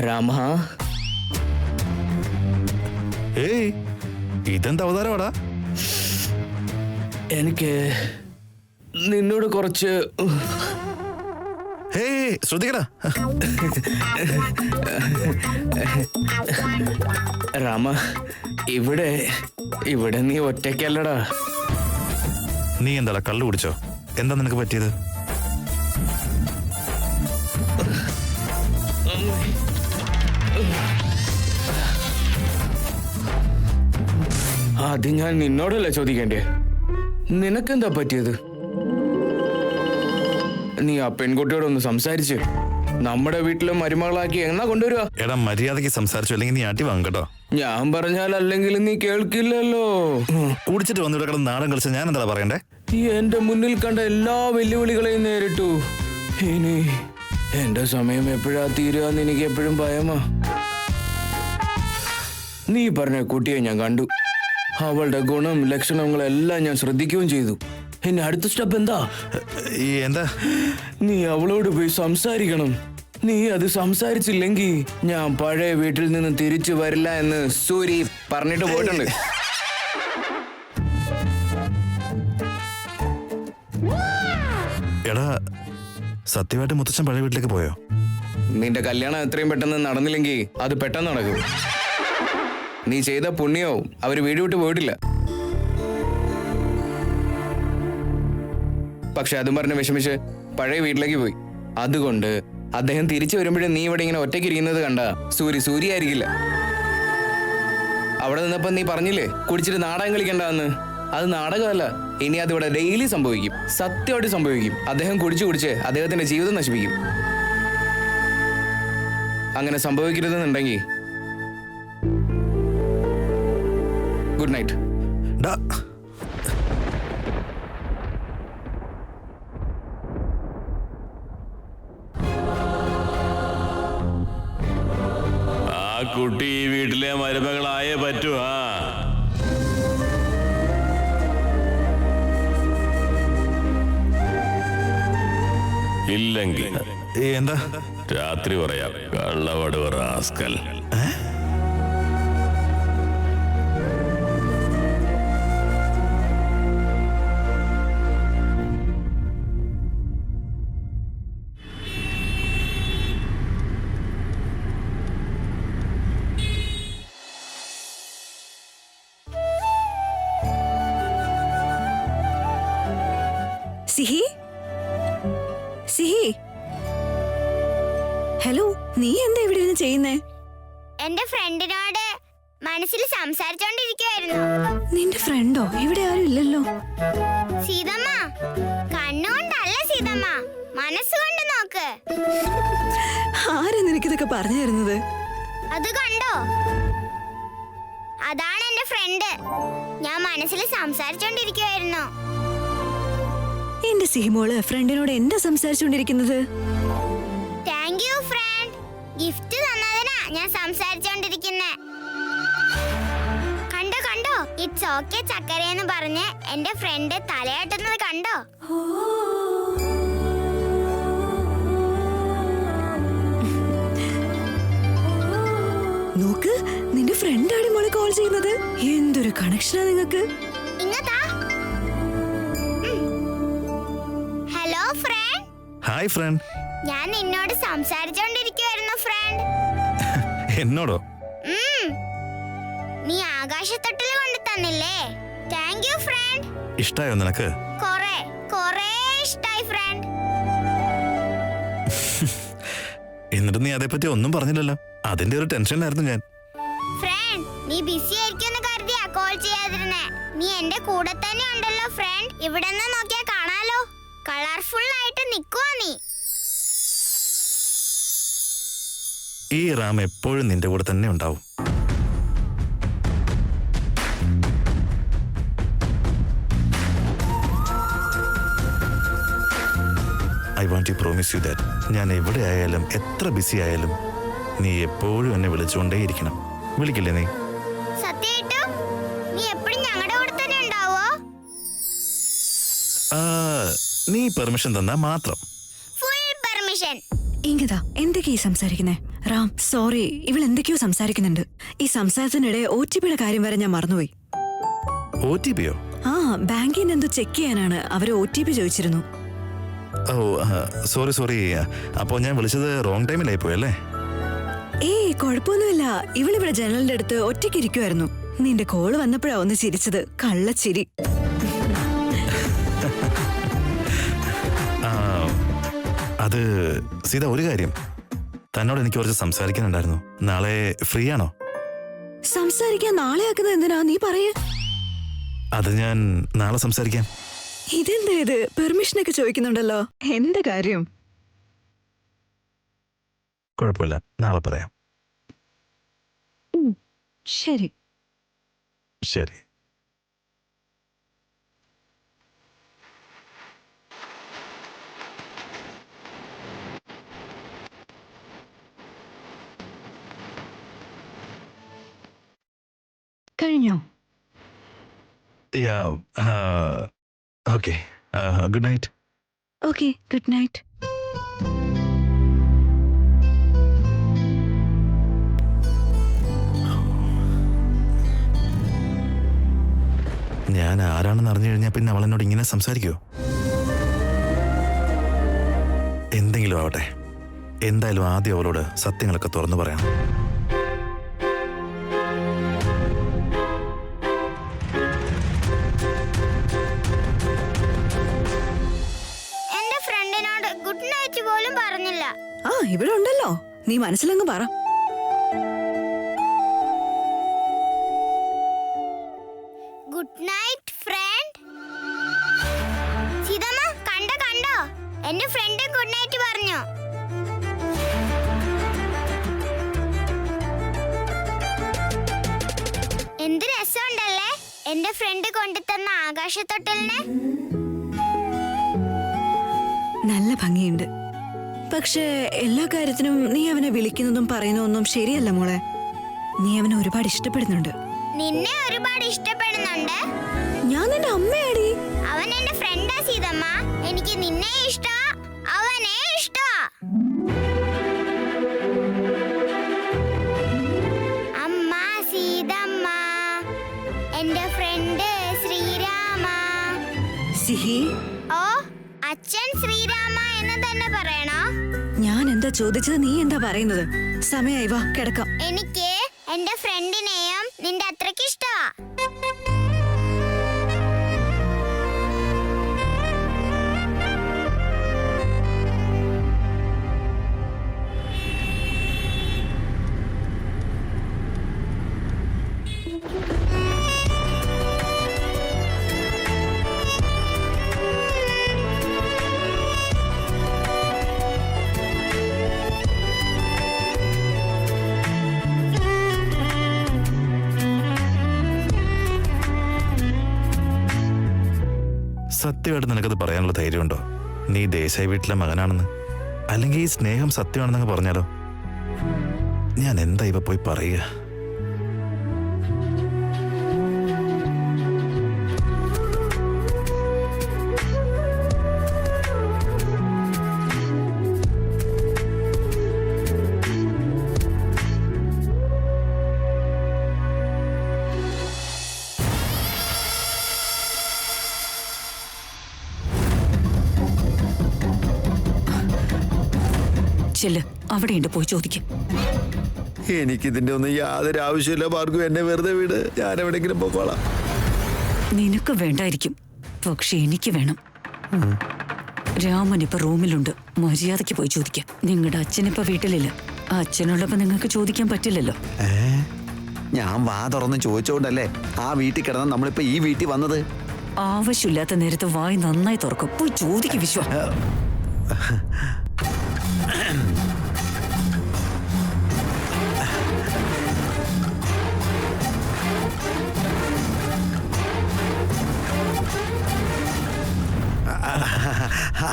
രാമ, ഏയ് ഇതെന്താ അവതാരമാടാ? എനിക്ക് നിന്നോട് കുറച്ച് ഏയ് ശ്രദ്ധിക്കടാ. രാമ, ഇവിടെ ഇവിടെ നീ ഒറ്റയ്ക്കല്ലടാ. നീ എന്താടാ കള്ളു കുടിച്ചോ? എന്താ നിനക്ക് പറ്റിയത്? അത് ഞാൻ നിന്നോടല്ല ചോദിക്കേണ്ടേ, നിനക്കെന്താ പറ്റിയത്? നീ ആ പെൺകുട്ടിയോടൊന്ന് സംസാരിച്ച് നമ്മുടെ വീട്ടിലെ മരുമകളാക്കി എന്നാ കൊണ്ടുവരുക? എടാ മര്യാദയ്ക്ക് സംസാരിച്ചു, അല്ലെങ്കിൽ നീ അടി വാങ്ങട്ടോ. ഞാൻ പറഞ്ഞാൽ അല്ലെങ്കിൽ നീ കേൾക്കില്ലല്ലോ. കുടിച്ചിട്ട് വന്നിട്ട് കിടന്ന് നാടൻ കളിച്ച ഞാൻ എന്താ പറയണ്ടേ? എന്റെ മുന്നിൽ കണ്ട എല്ലാ വെല്ലുവിളികളെയും നേരിട്ടു. ഇനി എന്റെ സമയം എപ്പോഴാ തീരുകയെന്ന് എനിക്ക് എപ്പോഴും ഭയമാ. നീ പറഞ്ഞ കുട്ടിയെ ഞാൻ കണ്ടു. അവളുടെ ഗുണം ലക്ഷണങ്ങളെല്ലാം ഞാൻ ശ്രദ്ധിക്കുകയും ചെയ്തു. ഇനി അടുത്ത സ്റ്റെപ്പ് എന്താ? എന്താ? നീ അവളോട് പോയി സംസാരിക്കണം. നീ അത് സംസാരിച്ചില്ലെങ്കിൽ ഞാൻ പഴയ വീട്ടിൽ നിന്ന് തിരിച്ചു വരില്ല എന്ന് സൂരി പറഞ്ഞിട്ട് പോയിട്ടുണ്ട്. എടാ സത്യമായിട്ട് മുത്തച്ഛൻ പഴയ വീട്ടിലേക്ക് പോയോ? നിന്റെ കല്യാണം എത്രയും പെട്ടെന്ന് നടന്നില്ലെങ്കിൽ അത് പെട്ടെന്ന് നടക്കും. നീ ചെയ്ത പുണ്യവും അവര് വീട് വിട്ട് പോയിട്ടില്ല. പക്ഷെ അതും പറഞ്ഞ് വിഷമിച്ച് പഴയ വീട്ടിലേക്ക് പോയി. അതുകൊണ്ട് അദ്ദേഹം തിരിച്ചു വരുമ്പോഴേ നീ ഇവിടെ ഇങ്ങനെ ഒറ്റയ്ക്ക് ഇരിക്കുന്നത് കണ്ട സൂരി ആയിരിക്കില്ല. അവിടെ നിന്നപ്പോ നീ പറഞ്ഞില്ലേ കുടിച്ചിട്ട് നാടകം കളിക്കണ്ടെന്ന്. അത് നാടകമല്ല, ഇനി അതിവിടെ ഡെയിലി സംഭവിക്കും. സത്യമായിട്ട് സംഭവിക്കും. അദ്ദേഹം കുടിച്ച് അദ്ദേഹത്തിന്റെ ജീവിതം നശിപ്പിക്കും. അങ്ങനെ സംഭവിക്കരുതെന്നുണ്ടെങ്കിൽ ഗുഡ് നൈറ്റ്. ആ കുട്ടി ഈ വീട്ടിലെ മരുമകളായേ പറ്റൂ. ഇല്ലെങ്കിൽ എന്താ? രാത്രി പറയാം. കള്ളവടുവ റാസ്കൽ. സിഹി, സിഹി, ഹലോ. നീ എന്താ ഇവിടെ ഇരുന്ന് ചെയ്യുന്നേ? എന്റെ ഫ്രണ്ടിനോട് മനസ്സിൽ സംസാരിച്ചോണ്ടിരിക്കുവായിരുന്നു. നിന്റെ ഫ്രണ്ടോ? ഇവിടെ ആരും ഇല്ലല്ലോ. സീതമ്മ, കണ്ണുകൊണ്ടല്ല സീതമ്മ, മനസ്സുകൊണ്ട് നോക്ക്. ആരാ നിനക്കിതൊക്കെ പറഞ്ഞു തരുന്നത്? അത് കണ്ടോ? അതാണ് എന്റെ ഫ്രണ്ട്. ഞാൻ മനസ്സിൽ സംസാരിച്ചോണ്ടിരിക്കുവായിരുന്നു. എന്റെ സിഹിമോള് ഫ്രണ്ടിനോട് എന്താ സംസാരിച്ചോണ്ടിരിക്കുന്നത്? Thank you friend. ഗിഫ്റ്റ് തന്നതിനാ ഞാൻ സംസാരിച്ചോണ്ടിരിക്കുന്നെ. കണ്ടോ ഇറ്റ്സ് ഓക്കെ ചക്കരയെന്ന് പറഞ്ഞ് എന്റെ ഫ്രണ്ട് തലയാട്ടുന്നത് കണ്ടോ? നോക്ക്, നിന്റെ ഫ്രണ്ടാണ് മോളെ കോൾ ചെയ്യുന്നത്. എന്തൊരു കണക്ഷനാ നിങ്ങൾക്ക്. Hello friend. Hi front. ഞാൻ നിന്നോട് സംസാരിച്ചോണ്ടിരിക്കുവായിരുന്നു ഫ്രണ്ട്. എന്നോടോ? നീ ആകാശത്തൊട്ടിൽ കൊണ്ട് തന്നില്ലേ? Thank you front. ഇഷ്ടായോ നിനക്ക്? കൊറേ ഇഷ്ടായി ഫ്രണ്ട്. എന്നിട്ട് നീ അതേപ്പറ്റി ഒന്നും പറഞ്ഞില്ലല്ലോ. അതിന്റെ ഒരു ടെൻഷനിലായിരുന്നു ഞാൻ. ഫ്രണ്ട്, നീ ബിസി ആയിരിക്കുമെന്ന് കരുതിയാ കോൾ ചെയ്യാതിരുന്നേ. നീ എന്റെ കൂടെ തന്നെ ഉണ്ടല്ലോ ഫ്രണ്ട്. ഇവിടെ നിന്ന് നോക്കിയാ കാണാലോ. കളർഫുൾ ആയിട്ട് നിക്കുവാ നീ. ഈ റാം എപ്പോഴും നിന്റെ കൂടെ തന്നെ ഉണ്ടാവും. I want to promise you that ഞാൻ എവിടെ ആയാലും എത്ര ബിസി ആയാലും നീ എപ്പോഴും എന്നെ വിളിച്ചുകൊണ്ടേയിരിക്കണം. വിളിക്കില്ലേ നീ? സത്യമായിട്ടും നീ എപ്പോഴും ഞങ്ങളുടെ കൂടെ തന്നെ ഉണ്ടാവോ? നീ പെർമിഷൻ തന്നാ മാത്രം. Full permission. ഇങ്ങതാ എന്തൊക്കെയാ സംസാരിക്കുന്നേ? റാം സോറി, ഇവൾ എന്തൊക്കെയോ സംസാരിക്കുന്നുണ്ട്. ഈ സംസാരത്തിനിടെ OTPയുടെ കാര്യം വരെ ഞാൻ മറന്നുപോയി. OTPയോ? ആ, ബാങ്കിൽ നിന്ന് എന്തോ ചെക്ക് ചെയ്യാനാണ് അവര് OTP ചോദിച്ചിരുന്നു. ഓ സോറി. അപ്പോൾ ഞാൻ വിളിച്ചത് റോങ് ടൈമിലായി പോയല്ലേ? ഏയ് കുഴപ്പമൊന്നുമില്ല. ഇവളിവിടെ ജനലിന്റെ അടുത്ത് ഒറ്റയ്ക്ക് ഇരിക്കുമായിരുന്നു. നിന്റെ കോള് വന്നപ്പോഴാ ഒന്ന് ചിരിച്ചത്. കള്ളച്ചിരി. അത് സീത, ഒരു കാര്യം തന്നോട് എനിക്ക് കുറച്ച് സംസാരിക്കാനുണ്ടായിരുന്നു. നാളെ ഫ്രീ ആണോ? സംസാരിക്കാൻ നാളെ ആക്കുന്നത് എന്തിനാ? നീ പറയേ. അത് ഞാൻ നാളെ സംസാരിക്കാം. ഇതെന്താ ഇത്? പെർമിഷനൊക്കെ ചോദിക്കുന്നുണ്ടല്ലോ. എന്ത് കാര്യം? കുഴപ്പമില്ല, നാളെ പറയാം. ശരി. ശരി. കഴിഞ്ഞോ? Okay, good night. Okay, good night. ഞാൻ ആരാണെന്ന് അറിഞ്ഞു കഴിഞ്ഞാൽ പിന്നെ അവൾ എന്നോട് ഇങ്ങനെ സംസാരിക്കുമോ? എന്തെങ്കിലും ആവട്ടെ, എന്തായാലും ആദ്യം അവളോട് സത്യങ്ങളൊക്കെ തുറന്നു പറയണം. എന്റെ ഫ്രണ്ടിനോട് ഗുഡ് നൈറ്റ് പോലും പറഞ്ഞില്ല. ആ, ഇവിടെ ഉണ്ടല്ലോ. നീ മനസ്സിലങ്ങ് പറ. Good night front. സീതമ്മ കണ്ടോ, എന്റെ ഫ്രണ്ട് ഗുഡ് നൈറ്റ് പറഞ്ഞു. എന്ത് രസമുണ്ടല്ലേ എന്റെ ഫ്രണ്ട് കൊണ്ടുതന്ന ആകാശത്തൊട്ടലിനെ. നല്ല ഭംഗിയുണ്ട്. പക്ഷേ എല്ലാ കാര്യത്തിനും നീ അവനെ വിളിക്കുന്നതും പറയുന്നതൊന്നും ശരിയല്ല മോളെ. നീ അവനെ ഒരുപാട് ഇഷ്ടപ്പെടുന്നുണ്ട്. നിന്നെ ഒരുപാട് ഇഷ്ടപ്പെടുന്നുണ്ട്. ഞാൻ നിന്റെ അമ്മയാടി. അവൻ എന്റെ ഫ്രണ്ടാ സീതമ്മ. എനിക്ക് നിന്നെ ഇഷ്ടാ, അവനെ ഇഷ്ടാ. അമ്മ സീതമ്മ, എന്റെ ഫ്രണ്ട് ശ്രീരാമ. സിഹി, ഓ, അച്ഛൻ ശ്രീരാമ എന്ന് തന്നെ പറയണോ? ഞാൻ എന്താ ചോദിച്ചത്, നീ എന്താ പറയുന്നത്? സമയായി, വാ കിടക്കാം. എനിക്ക് എന്റെ ഫ്രണ്ടിനെയും നിന്റെ അത്രയ്ക്ക് ഇഷ്ടാ. സത്യമായിട്ട് നിനക്കത് പറയാനുള്ള ധൈര്യമുണ്ടോ? നീ ദേശായി വീട്ടിലെ മകനാണെന്ന്, അല്ലെങ്കിൽ ഈ സ്നേഹം സത്യമാണെന്നങ്ങ് പറഞ്ഞാലോ? ഞാൻ എന്താ ഇവ പോയി പറയുക? ചെല്ല്, അവിടെയുണ്ട്, പോയി ചോദിക്കും. എനിക്കിതിന്റെ ഒന്നും യാതൊരു ആവശ്യമില്ല ഭാർഗവ്. എന്നെ വെറുതെ വിട്, ഞാൻ എവിടെയെങ്കിലും പോക്കോളാം. നിനക്ക് വേണ്ടായിരിക്കും, പക്ഷെ എനിക്ക് വേണം. രാമൻ ഇപ്പൊ റൂമിലുണ്ട്, മര്യാദയ്ക്ക് പോയി ചോദിക്കാം. നിങ്ങളുടെ അച്ഛനിപ്പോ വീട്ടിലില്ല. അച്ഛനുള്ളപ്പോ നിങ്ങൾക്ക് ചോദിക്കാൻ പറ്റില്ലല്ലോ. ഞാൻ വാ തുറന്ന് ചോദിച്ചോണ്ടല്ലേ ആ വീട്ടിൽ കിടന്ന് നമ്മളിപ്പോ ഈ വീട്ടിൽ വന്നത്. ആവശ്യമില്ലാത്ത നേരത്ത് വായി നന്നായി തുറക്കും. പോയി ചോദിക്കും വിശ്വ.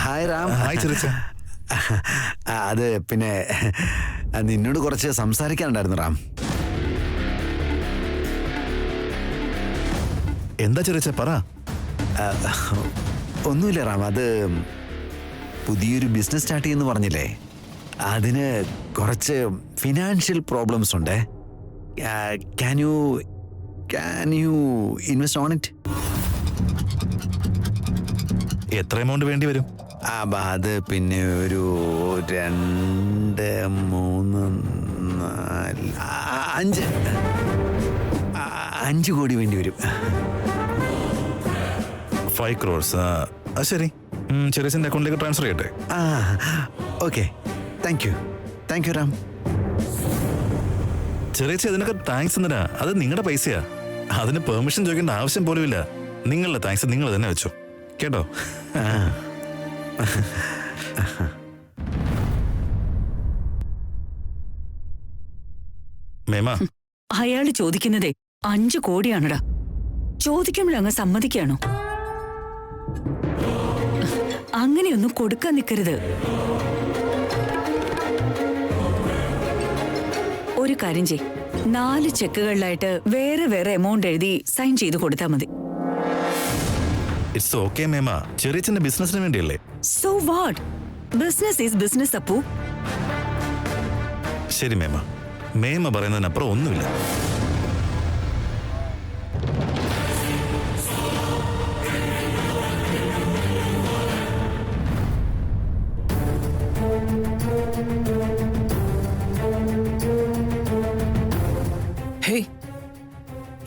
ഹായ് റാം. ഹായ് ചെറിച്ച. അത് പിന്നെ നിന്നോട് കുറച്ച് സംസാരിക്കാനുണ്ടായിരുന്നു റാം. എന്താ ചെറിച്ച, പറ. ഒന്നുമില്ല റാം, അത് പുതിയൊരു ബിസിനസ് സ്റ്റാർട്ട് ചെയ്യുമെന്ന് പറഞ്ഞില്ലേ, അതിന് കുറച്ച് ഫിനാൻഷ്യൽ പ്രോബ്ലംസ് ഉണ്ട്. Can you invest on it? എത്ര എമൗണ്ട് വേണ്ടി വരും? അത് പിന്നെ ഒരു 2, 3, 4, 5 കോടി വേണ്ടി വരും. 5 crores. ശരി, ചെറിയച്ഛൻ്റെ അക്കൗണ്ടിലേക്ക് ട്രാൻസ്ഫർ ചെയ്യട്ടെ? Okay, thank you Ram. ചെറിയച്ഛ, ഇതിനൊക്കെ താങ്ക്സ് എന്തിനാ? അത് നിങ്ങളുടെ പൈസയാ. അതിന് പെർമിഷൻ ചോദിക്കേണ്ട ആവശ്യം പോലുമില്ല. നിങ്ങളുടെ താങ്ക്സ് നിങ്ങൾ തന്നെ വെച്ചോ, കേട്ടോ? മേമ, അയാള് ചോദിക്കുന്നതേ 5 കോടിയാണടാ. ചോദിക്കുമ്പോഴങ്ങ് സമ്മതിക്കാണോ? അങ്ങനെയൊന്നും കൊടുക്കാൻ നിൽക്കരുത്. ഒരു കാര്യം ചെയ്, 4 ചെക്കുകളിലായിട്ട് വേറെ വേറെ എമൗണ്ട് എഴുതി സൈൻ ചെയ്ത് കൊടുത്താൽ മതി. ഇറ്റ്സ് ഓക്കെ മേമ, ചെറിയച്ഛന്റെ ബിസിനസിന് വേണ്ടിയല്ലേ. So what? Business is business Appu. ശരി മേമ, മേമ പറയുന്നതിനപ്പുറം ഒന്നുമില്ല. ഹേയ്,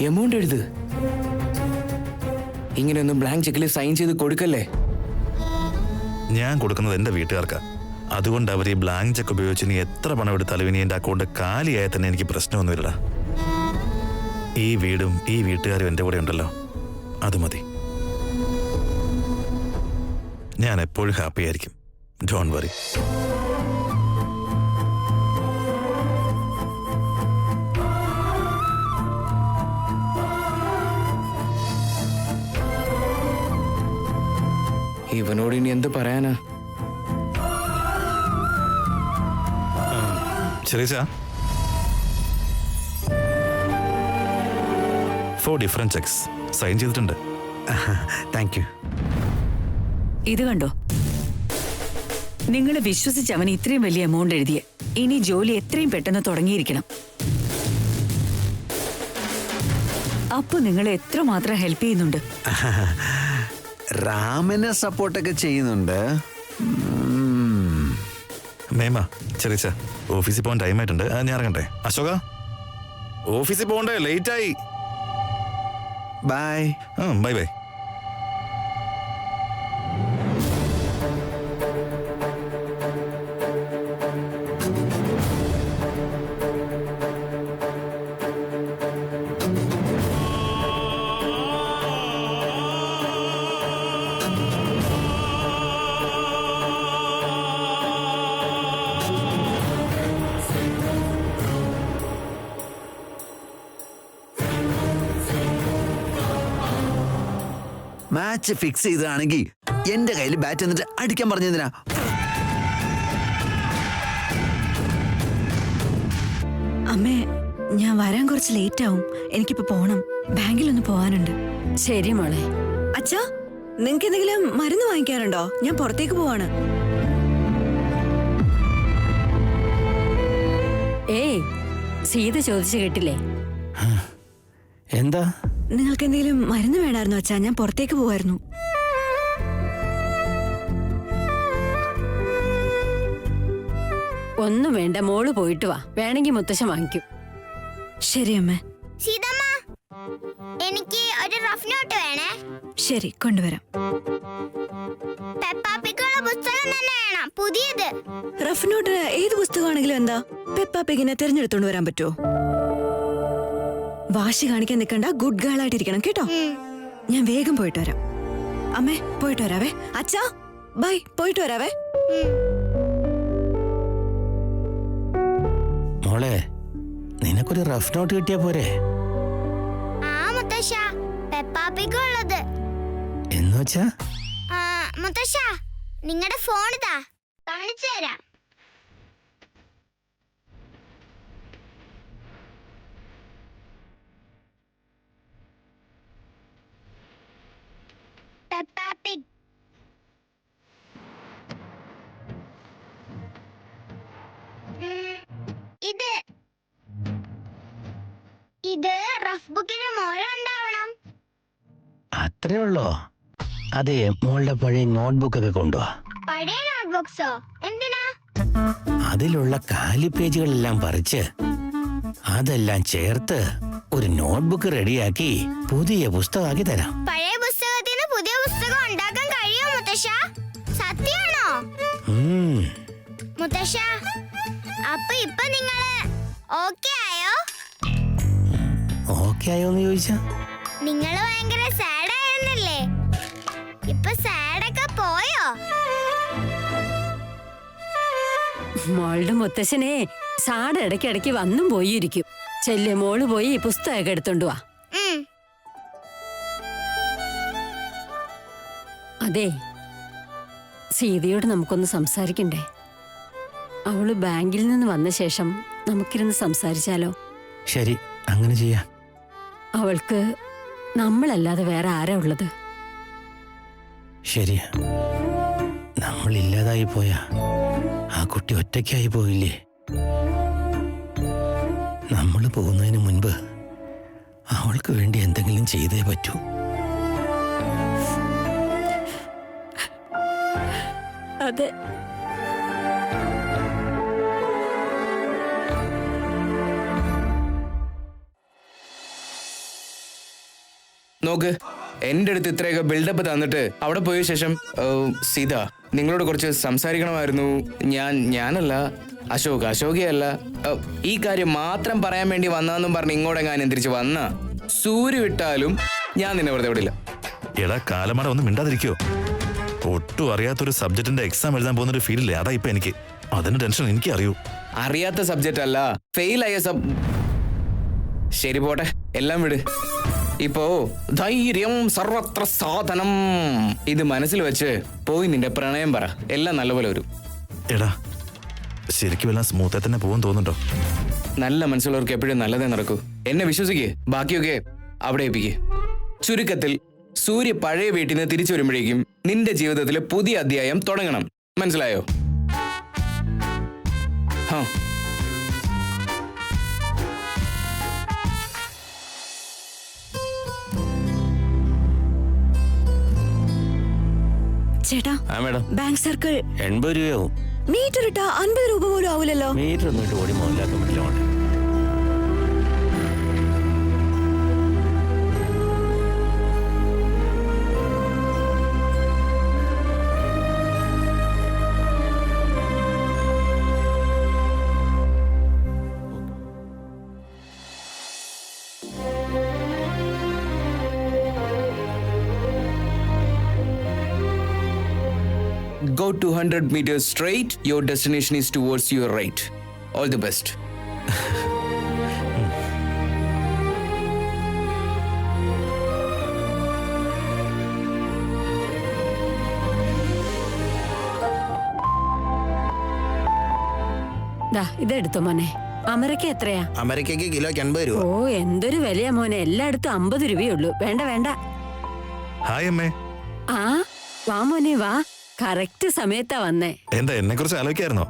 എമൗണ്ട് എഴുത്. ഇങ്ങനെയൊന്നും ബ്ലാങ്ക് ചെക്കിൽ സൈൻ ചെയ്ത് കൊടുക്കല്ലേ. ഞാൻ കൊടുക്കുന്നത് എന്റെ വീട്ടുകാർക്കാ. അതുകൊണ്ട് അവർ ഈ ബ്ലാങ്ക് ചെക്ക് ഉപയോഗിച്ച് നീ എത്ര പണം എടുത്താലും ഇനി എന്റെ അക്കൗണ്ട് കാലിയായ തന്നെ എനിക്ക് പ്രശ്നമൊന്നുമില്ലടാ. ഈ വീടും ഈ വീട്ടുകാരും എന്റെ കൂടെ ഉണ്ടല്ലോ, അത് മതി. ഞാൻ എപ്പോഴും ഹാപ്പി ആയിരിക്കും. Don't worry. ഇവനോട് ഇനി എന്ത് പറയാനാ? ചെറിയ 4 ഡിഫറെന്റ് ചെക്സ് സൈൻ ചെയ്തിട്ടുണ്ട്. Thank you. ഇത് കണ്ടോ, നിങ്ങളെ വിശ്വസിച്ച് അവൻ ഇത്രയും വലിയ എമൗണ്ട് എഴുതിയ. ഇനി ജോലി എത്രയും പെട്ടെന്ന് തുടങ്ങിയിരിക്കണം. അപ്പൊ നിങ്ങളെ എത്രമാത്രം ഹെൽപ്പ് ചെയ്യുന്നുണ്ട്. റാമിനെ സപ്പോർട്ടൊക്കെ ചെയ്യുന്നുണ്ട്. മേമ, ചെറിയ ഓഫീസിൽ പോകാൻ ടൈം ആയിട്ടുണ്ട്. ഞാൻ ഇറങ്ങട്ടെ. അശോക, ഓഫീസിൽ പോകണ്ടേ, ലേറ്റ് ആയി. Bye. Bye bye. Match fix ചെയ്തതാണെങ്കിൽ എന്റെ കയ്യിൽ ബാറ്റ് എന്നിട്ട് അടിക്കാൻ പറഞ്ഞതിനാ. അമ്മേ, ഞാൻ വരാൻ കുറച്ച് ലേറ്റ് ആവും. എനിക്കിപ്പോ പോണം, ബാങ്കിലൊന്ന് പോവാനുണ്ട്. ശരി മോളെ. അച്ഛാ, നിങ്ങക്ക് എന്തെങ്കിലും മരുന്ന് വാങ്ങിക്കാറുണ്ടോ? ഞാൻ പുറത്തേക്ക് പോവാണ്. ഏയ്, സീത ചോദിച്ചു കേട്ടില്ലേ? എന്താ? നിങ്ങൾക്ക് എന്തെങ്കിലും മരുന്ന് വേണമായിരുന്നു അച്ഛാ? ഞാൻ പുറത്തേക്ക് പോവായിരുന്നു. ഒന്നും വേണ്ട, മോള് പോയിട്ട് വാ. വേണമെങ്കിൽ മുത്തശ്ശൻ വാങ്ങിക്കും. ശരി അമ്മേ. സീതമ്മ, എനിക്ക് ഒരു റഫ് നോട്ട് വേണേ. ശരി, കൊണ്ടുവരാം. പെപ്പാപ്പിക്കുള്ള പുസ്തകം തന്നെ വേണം, പുതിയത്. റഫ് നോട്ട് ഏത് പുസ്തകമാണെങ്കിലും എന്താ? പെപ്പ പിഗിനെ തിരഞ്ഞെടുത്തോണ്ട് വരാൻ പറ്റുമോ? വാശി കാണിക്കാൻ നിൽക്കണ്ട, ഗുഡ് ഗേൾ ആയിട്ടിരിക്കണം കേട്ടോ. ഞാൻ വേഗം പോയിട്ട് വരാം. അമ്മേ, പോയിട്ട് വരാവേ. അച്ഛാ, ബൈ, പോയിട്ട് വരാവേ. മോളെ, നിനക്കൊരു റഫ് നോട്ട് കിട്ടിയാ പോരെ? ആ മുത്തശ്ശ, പെപ്പാപ്പിക്കുള്ളത്. എന്ന് വെച്ചാ? മുത്തശ്ശ, നിങ്ങളുടെ ഫോൺ ഇതാ, കാണിച്ചു തരാം. പെപ്പാപ്പിഗ്. ഇത് ഇത് റഫ് ബുക്കിന് മോളുണ്ടാവണം. അത്രേ ഉള്ളോ? അതെ, മോളുടെ പഴയ നോട്ട്ബുക്ക് ഒക്കെ കൊണ്ടുവാ. പഴയ നോട്ട്ബുക്സോ? എന്തിനാ? അതിലുള്ള കാലി പേജുകളെല്ലാം പറിച്ച് അതെല്ലാം ചേർത്ത് ഒരു നോട്ട്ബുക്ക് റെഡിയാക്കി പുതിയ പുസ്തകമാക്കി തരാം. പഴയ പുസ്തകത്തിന് പുതിയ പുസ്തകം ഉണ്ടാക്കാൻ കഴിയോ മുത്തശ്ശ? സത്യാണോ? മുത്തശ്ശ, അപ്പൊ ഇപ്പൊ നിങ്ങള് ഓക്കെ ആയോ? ഓക്കെ ആയോന്ന് ചോദിച്ചാ? നിങ്ങള് ഭയങ്കര സാഡ് ആയിരുന്നില്ലേ? ഇപ്പൊ സാഡൊക്കെ പോയോ? മോളുടെ മുത്തശ്ശനെ സാട് ഇടയ്ക്കിടയ്ക്ക് വന്നും പോയിരിക്കും. ചെല്ല്, മോള് പോയി പുസ്തകമൊക്കെ എടുത്തോണ്ട് വാ. അതെ, സീതയോട് നമുക്കൊന്ന് സംസാരിക്കണ്ടേ? അവള് ബാങ്കിൽ നിന്ന് വന്ന ശേഷം നമുക്കിരുന്ന് സംസാരിച്ചാലോ? ശരി, അങ്ങനെ ചെയ്യാം. അവൾക്ക് നമ്മളല്ലാതെ വേറെ ആരാ ഉള്ളത്? ശരിയാ, നമ്മളില്ലാതായി പോയാ ആ കുട്ടി ഒറ്റയ്ക്കായി പോയില്ലേ? നമ്മൾ പോകുന്നതിന് മുൻപ് അവൾക്ക് വേണ്ടി എന്തെങ്കിലും ചെയ്തേ പറ്റൂ. അതെ. നോക്ക്, എന്റെ അടുത്ത് ഇത്രയൊക്കെ ബിൽഡപ്പ് തന്നിട്ട് അവിടെ പോയ ശേഷം സീത, നിങ്ങളോട് കുറച്ച് സംസാരിക്കണമായിരുന്നു. ഞാനല്ല, അശോകയല്ല, ഈ കാര്യം മാത്രം പറയാൻ വേണ്ടി വന്നാന്നും പറഞ്ഞ് ഇങ്ങോട്ടെങ്ങാനും തിരിച്ച് വന്ന സൂര്യ വിട്ടാലും ഞാൻ നിന്നെ വെറുതെ വിടില്ല. എടാ കാലമാട ഒന്നും മിണ്ടാതിരിക്കോ? ഒട്ടും അറിയാത്തൊരു സബ്ജക്റ്റിന്റെ എക്സാം എഴുതാൻ പോകുന്നൊരു ഫീലില്ലേ? അതാ ഇപ്പൊ എനിക്ക്. അതിന് ടെൻഷൻ എനിക്ക് അറിയൂ. അറിയാത്ത സബ്ജക്റ്റ് അല്ല, ഫെയിൽ ആയ ശരി പോട്ടെ, എല്ലാം വിട്. ഇപ്പോ ധൈര്യം സർവത്ര സാധനം ഇത് മനസ്സിൽ വെച്ച് പോയി നിന്റെ പ്രണയം പറ. എല്ലാം നല്ലപോലെ വരും. എടാ ശരിക്കും എല്ലാം സ്മൂത്തായി തന്നെ പോകും തോന്നുന്നുണ്ടോ? നല്ല മനസ്സുള്ളവർക്ക് എപ്പോഴും നല്ലതേ നടക്കൂ. എന്നെ വിശ്വസിക്കേ, ബാക്കിയൊക്കെ അവിടെ ഏൽപ്പിക്കേ. ചുരുക്കത്തിൽ സൂര്യ പഴയ വീട്ടിൽ നിന്ന് തിരിച്ചു വരുമ്പോഴേക്കും നിന്റെ ജീവിതത്തിലെ പുതിയ അധ്യായം തുടങ്ങണം. മനസ്സിലായോ? ചേട്ടാ, മേഡം, ബാങ്ക് സർക്കിൾ 80 രൂപയാവും. മീറ്റർ ഇട്ടാ 50 രൂപ പോലും ആവില്ലല്ലോ. മീറ്റർ ഒന്നും ഇട്ട് ഓടി മോലാക്കാൻ പറ്റില്ല. Go 200 meters straight. Your destination is towards your right. All the best. ഇതെടുത്തോ മോനെ. അമരയ്ക്ക് എത്രയാ? അമരയ്ക്ക് കിലോയ്ക്ക് 80 രൂപ. ഓ, എന്തൊരു വിലയാ മോനെ. എല്ലായിടത്തും 50 രൂപയുള്ളൂ. വേണ്ട. ഹായ് അമ്മേ. ആ, വാ മോനെ വാ. കറക്റ്റ് സമയത്താ വന്നേ. എന്താ എന്നെ കുറിച്ച് ആലോചിക്കായിരുന്നോ?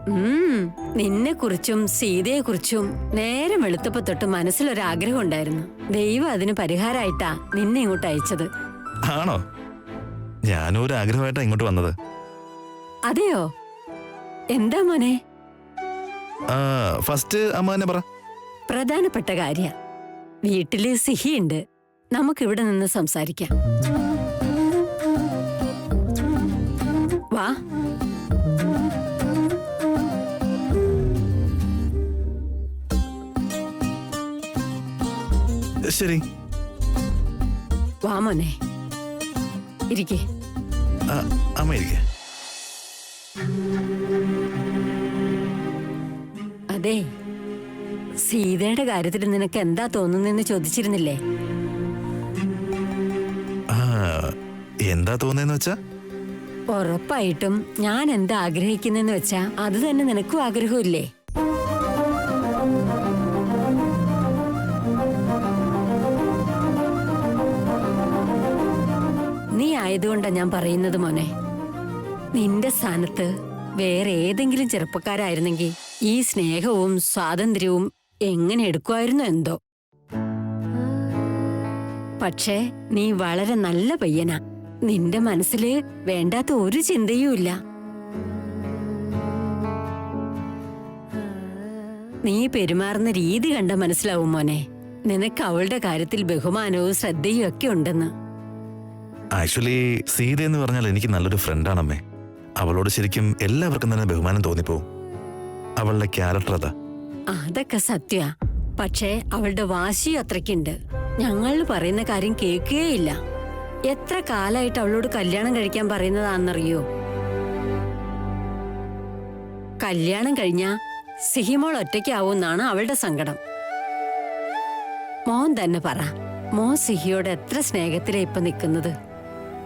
നിന്നെ കുറിച്ചും സീതയെ കുറിച്ചും നേരം വെളുത്തപ്പോ തൊട്ട് മനസ്സിലൊരാഗ്രഹം ഉണ്ടായിരുന്നു. ദൈവം അതിന് പരിഹാരമായിട്ടാ നിന്നെ ഇങ്ങോട്ട് അയച്ചത്. ആണോ? ഞാനും ഒരു ആഗ്രഹമായിട്ടാ ഇങ്ങോട്ട് വന്നത്. അതെയോ? എന്താ മോനെ? ഫസ്റ്റ് അമ്മ തന്നെ പറ. പ്രധാനപ്പെട്ട കാര്യ. വീട്ടില് സിഹിയുണ്ട്. നമുക്കിവിടെ നിന്ന് സംസാരിക്കാം. വാ. ശരി, വാ മോനെ, ഇരിക്കേ. അമ്മ ഇരിക്കേ. അതെ, സീതയുടെ കാര്യത്തിൽ നിനക്ക് എന്താ തോന്നുന്നെന്ന് ചോദിച്ചിരുന്നില്ലേ? എന്താ തോന്നുന്നതെന്ന് വെച്ചാ? ഉറപ്പായിട്ടും ഞാൻ എന്താ ആഗ്രഹിക്കുന്നെന്ന് വെച്ചാ അത് തന്നെ നിനക്കും ആഗ്രഹമില്ലേ? നീ ആയതുകൊണ്ടാ ഞാൻ പറയുന്നത് മോനെ. നിന്റെ സ്ഥാനത്ത് വേറെ ഏതെങ്കിലും ചെറുപ്പക്കാരായിരുന്നെങ്കിൽ ഈ സ്നേഹവും സ്വാതന്ത്ര്യവും എങ്ങനെ എടുക്കുമായിരുന്നു എന്തോ. പക്ഷേ നീ വളരെ നല്ല പയ്യനാ. നിന്റെ മനസ്സില് വേണ്ടാത്ത ഒരു ചിന്തയും ഇല്ല. നീ പെരുമാറുന്ന രീതി കണ്ട മനസ്സിലാവും മോനെ, നിനക്ക് അവളുടെ കാര്യത്തിൽ ബഹുമാനവും ശ്രദ്ധയും ഒക്കെ ഉണ്ടെന്ന്. ആക്ച്വലി സീത എന്ന് പറഞ്ഞാൽ എനിക്ക് നല്ലൊരു ഫ്രണ്ടാണമ്മേ. അവളോട് ശരിക്കും എല്ലാവർക്കും തന്നെ ബഹുമാനം തോന്നിപ്പോവും. അവളുടെ ക്യാരക്ടർ അതാ. അതൊക്കെ സത്യ. പക്ഷേ അവളുടെ വാശിയും അത്രയ്ക്കുണ്ട്. ഞങ്ങൾ പറയുന്ന കാര്യം കേൾക്കുകയില്ല. എത്ര കാലായിട്ട് അവളോട് കല്യാണം കഴിക്കാൻ പറയുന്നതാണെന്നറിയോ? കല്യാണം കഴിഞ്ഞാ സിഹിമോൾ ഒറ്റയ്ക്കാവൂന്നാണ് അവളുടെ സങ്കടം. മോൻ തന്നെ പറ, മോൻ സിഹിയോട് എത്ര സ്നേഹത്തിലാ ഇപ്പൊ നിൽക്കുന്നത്?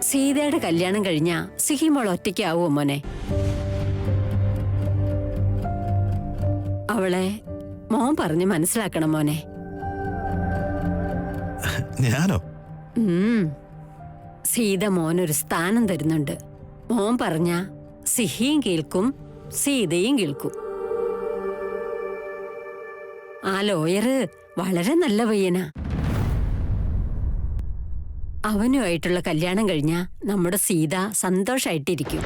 സീതയുടെ കല്യാണം കഴിഞ്ഞാ സിഹിമോൾ ഒറ്റയ്ക്കാവോ മോനെ? അവളെ മോൻ പറഞ്ഞ് മനസ്സിലാക്കണം മോനെ. ഞാനോ? സീത മോനൊരു സ്ഥാനം തരുന്നുണ്ട്. മോൻ പറഞ്ഞ സിഹിയും കേൾക്കും, സീതയും കേൾക്കും. ആ ലോയറ് വളരെ നല്ല പയ്യനാ. അവനുമായിട്ടുള്ള കല്യാണം കഴിഞ്ഞാ നമ്മുടെ സീത സന്തോഷായിട്ടിരിക്കും.